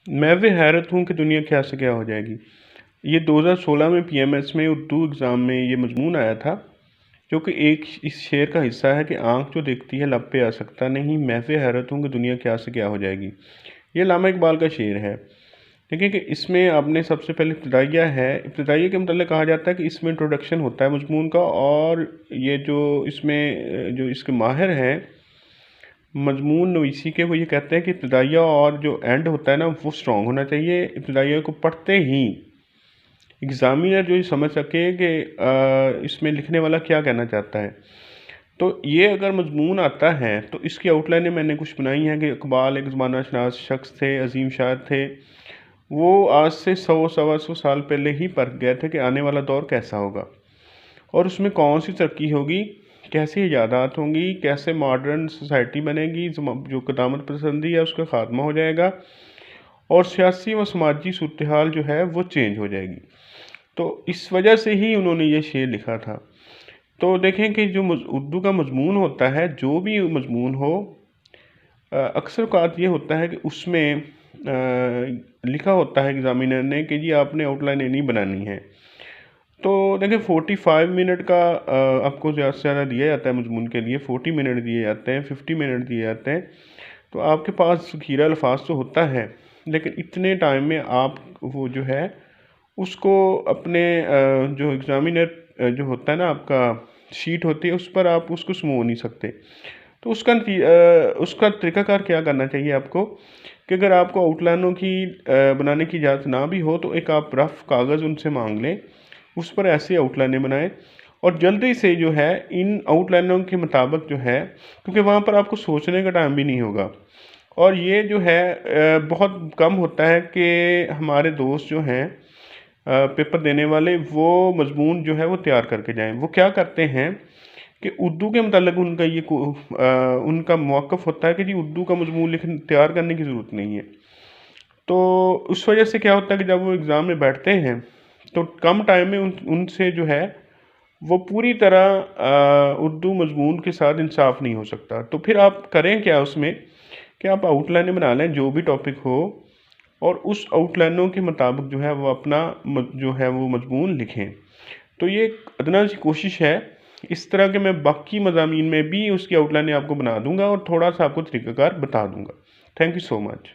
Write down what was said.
मैं भी हैरत हूँ कि दुनिया क्या से क्या हो जाएगी। ये 2016 में पीएमएस में उर्दू एग्ज़ाम में ये मज़मून आया था, जो कि एक इस शेर का हिस्सा है कि आँख जो देखती है लब पे आ सकता नहीं, मैं भी हैरत हूँ कि दुनिया क्या से क्या हो जाएगी। ये अल्लामा इकबाल का शेर है। देखिए कि इसमें आपने सबसे पहले इब्तिदाइया है, इब्तिदाइया के मतलब कहा जाता है कि इसमें इंट्रोडक्शन होता है मज़मून का, और ये जो इसमें जो इसके माहिर हैं मजमून नवीसी के, वो ये कहते हैं कि इब्तिदाइया और जो एंड होता है ना वो स्ट्रॉन्ग होना चाहिए। इब्तिदाइया को पढ़ते ही एग्ज़ामिनर जो ये समझ सके कि इसमें लिखने वाला क्या कहना चाहता है। तो ये अगर मजमून आता है तो इसकी आउटलाइनें मैंने कुछ बनाई हैं कि इकबाल एक ज़माना शनास शख्स थे, अजीम शायर थे। वो आज से 100 सवा 100 साल पहले ही परख गए थे कि आने वाला दौर कैसा होगा और उसमें कौन सी तरक्की होगी, कैसी इजादात होंगी, कैसे मॉडर्न सोसाइटी बनेगी, जो क़दामत पसंदी है उसका ख़ात्मा हो जाएगा और सियासी व समाजी सूरत हाल जो है वो चेंज हो जाएगी। तो इस वजह से ही उन्होंने ये शेर लिखा था। तो देखें कि जो उर्दू का मजमून होता है, जो भी मजमून हो, अक्सर औक़ात ये होता है कि उसमें लिखा होता है एग्ज़ामिनर ने कि जी आपने आउटलाइन नहीं बनानी है। तो देखिए 45 मिनट का आपको ज़्यादा से ज़्यादा दिया जाता है मजमून के लिए, 40 मिनट दिए जाते हैं, 50 मिनट दिए जाते हैं। तो आपके पास ज़ख़ीरा अल्फाज तो होता है, लेकिन इतने टाइम में आप वो जो है उसको अपने जो एग्ज़ामिनर जो होता है ना आपका शीट होती है उस पर आप उसको समो नहीं सकते। तो उसका तरीक़ाकार क्या करना चाहिए आपको कि अगर आपको आउटलाइनों की बनाने की इजाज़त ना भी हो तो एक आप रफ़ कागज़ उनसे मांग लें, उस पर ऐसी आउटलाइनें बनाएं और जल्दी से जो है इन आउटलाइनों के मुताबिक जो है, क्योंकि वहाँ पर आपको सोचने का टाइम भी नहीं होगा। और ये जो है बहुत कम होता है कि हमारे दोस्त जो हैं पेपर देने वाले वो मजमून जो है वो तैयार करके जाएं। वो क्या करते हैं कि उर्दू के मतलब उनका उनका मौक़िफ़ होता है कि जी उर्दू का मजमून तैयार करने की ज़रूरत नहीं है। तो उस वजह से क्या होता है कि जब वो एग्ज़ाम में बैठते हैं तो कम टाइम में उनसे जो है वो पूरी तरह उर्दू मजमून के साथ इंसाफ नहीं हो सकता। तो फिर आप करें क्या उसमें कि आप आउटलाइनें बना लें जो भी टॉपिक हो और उस आउटलाइनों के मुताबिक जो है वो अपना जो है वो मजमून लिखें। तो ये एक अदना सी कोशिश है। इस तरह के मैं बाकी मज़ामीन में भी उसकी आउटलाइनें आपको बना दूँगा और थोड़ा सा आपको तरीक़ाकार बता दूँगा। Thank you so much.